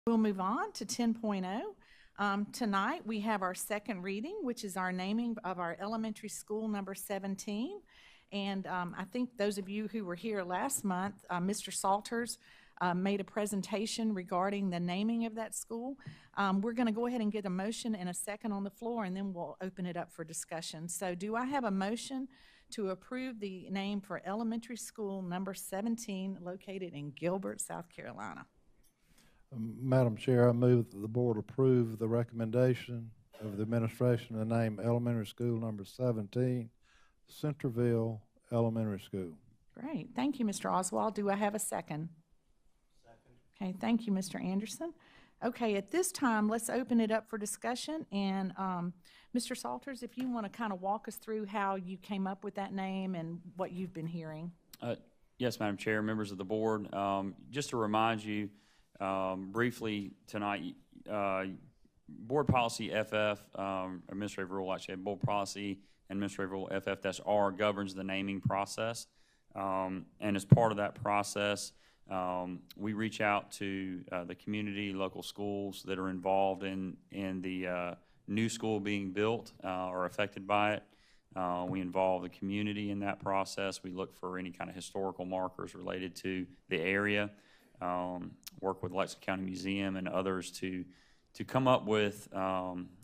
We'll move on to 10.0. Tonight, we have our second reading, which is our naming of our elementary school number 17. And I think those of you who were here last month, Mr. Salters made a presentation regarding the naming of that school. We're going to go ahead and get a motion and a second on the floor, and then we'll open it up for discussion. So do I have a motion to approve the name for elementary school number 17 located in Gilbert, South Carolina? Madam Chair, I move that the board approve the recommendation of the administration to name elementary school number 17 Centerville Elementary School. Great. Thank you, Mr. Oswald. Do I have a second? Second. Okay, thank you, Mr. Anderson. Okay, at this time, let's open it up for discussion. And Mr. Salters, if you want to kind of walk us through how you came up with that name and what you've been hearing. Yes, Madam Chair, members of the board. Just to remind you, briefly tonight, Board Policy FF, Administrative Rule, actually, Board Policy and Administrative Rule FF-R governs the naming process. And as part of that process, we reach out to the community, local schools that are involved in the new school being built or affected by it. We involve the community in that process. We look for any kind of historical markers related to the area. Work with Lexington County Museum and others to come up with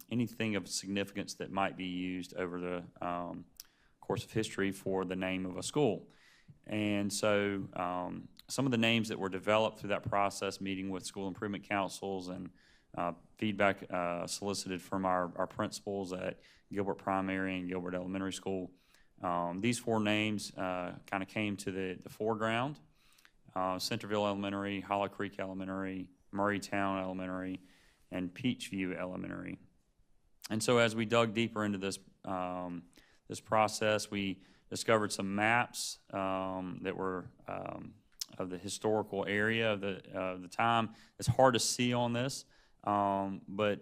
anything of significance that might be used over the course of history for the name of a school. And so some of the names that were developed through that process, meeting with school improvement councils and feedback solicited from our principals at Gilbert Primary and Gilbert Elementary School, these four names kind of came to the foreground. Centerville Elementary, Hollow Creek Elementary, Murraytown Elementary, and Peachview Elementary. And so as we dug deeper into this, this process, we discovered some maps that were of the historical area of the time. It's hard to see on this, but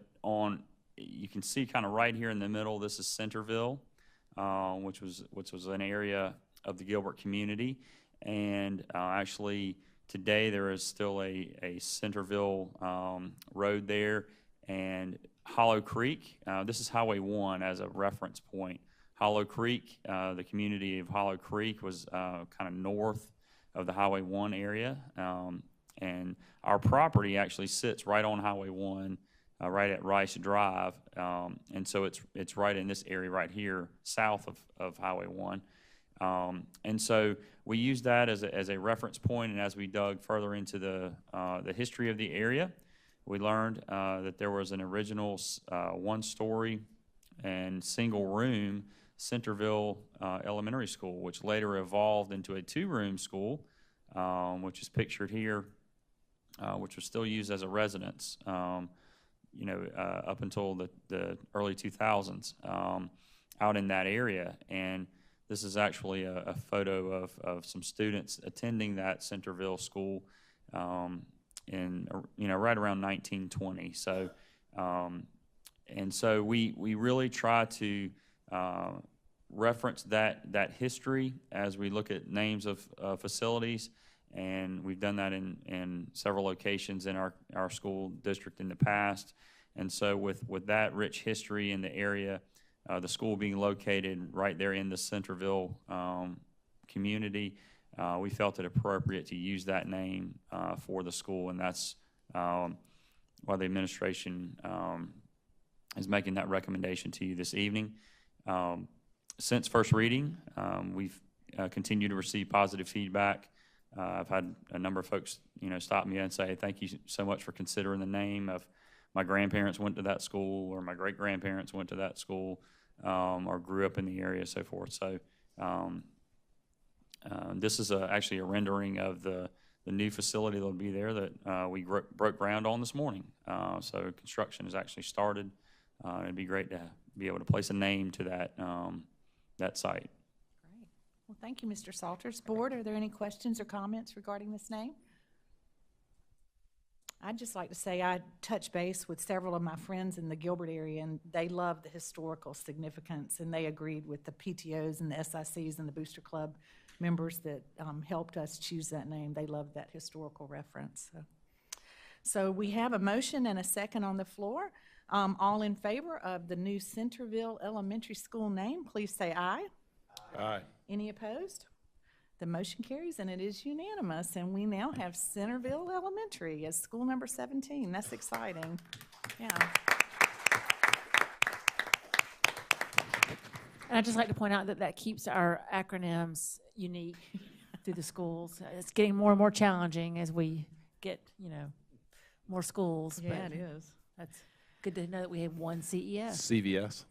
you can see kind of right here in the middle, this is Centerville, which was an area of the Gilbert community. And actually, today there is still a Centerville road there. And Hollow Creek, this is Highway 1 as a reference point. Hollow Creek, the community of Hollow Creek was kind of north of the Highway 1 area. And our property actually sits right on Highway 1, right at Rice Drive. And so it's right in this area right here, south of Highway 1. And so we used that as a reference point, and as we dug further into the history of the area, we learned that there was an original one-story and single-room Centerville Elementary School, which later evolved into a two-room school, which is pictured here, which was still used as a residence, up until the early 2000s out in that area. And this is actually a photo of some students attending that Centerville school in right around 1920. So and so we really try to reference that history as we look at names of facilities, and we've done that in several locations in our school district in the past. And so with that rich history in the area, the school being located right there in the Centerville community, we felt it appropriate to use that name for the school, and that's why the administration is making that recommendation to you this evening. Since first reading, we've continued to receive positive feedback. I've had a number of folks, stop me and say, thank you so much for considering the name of my grandparents went to that school, or my great-grandparents went to that school, or grew up in the area, so forth. So this is actually a rendering of the new facility that will be there that we broke ground on this morning. So construction has actually started. It'd be great to be able to place a name to that site. Great. Well, thank you, Mr. Salters. Board, are there any questions or comments regarding this name? I'd just like to say I touched base with several of my friends in the Gilbert area, and they love the historical significance, and they agreed with the PTOs and the SICs and the Booster Club members that helped us choose that name. They loved that historical reference. So we have a motion and a second on the floor. All in favor of the new Centerville Elementary School name, please say aye. Aye. Any opposed? The motion carries and it is unanimous, and we now have Centerville Elementary as school number 17. That's exciting. Yeah. And I'd just like to point out that that keeps our acronyms unique through the schools. It's getting more and more challenging as we get, more schools. Yeah, but it is. That's good to know that we have one CES. CVS.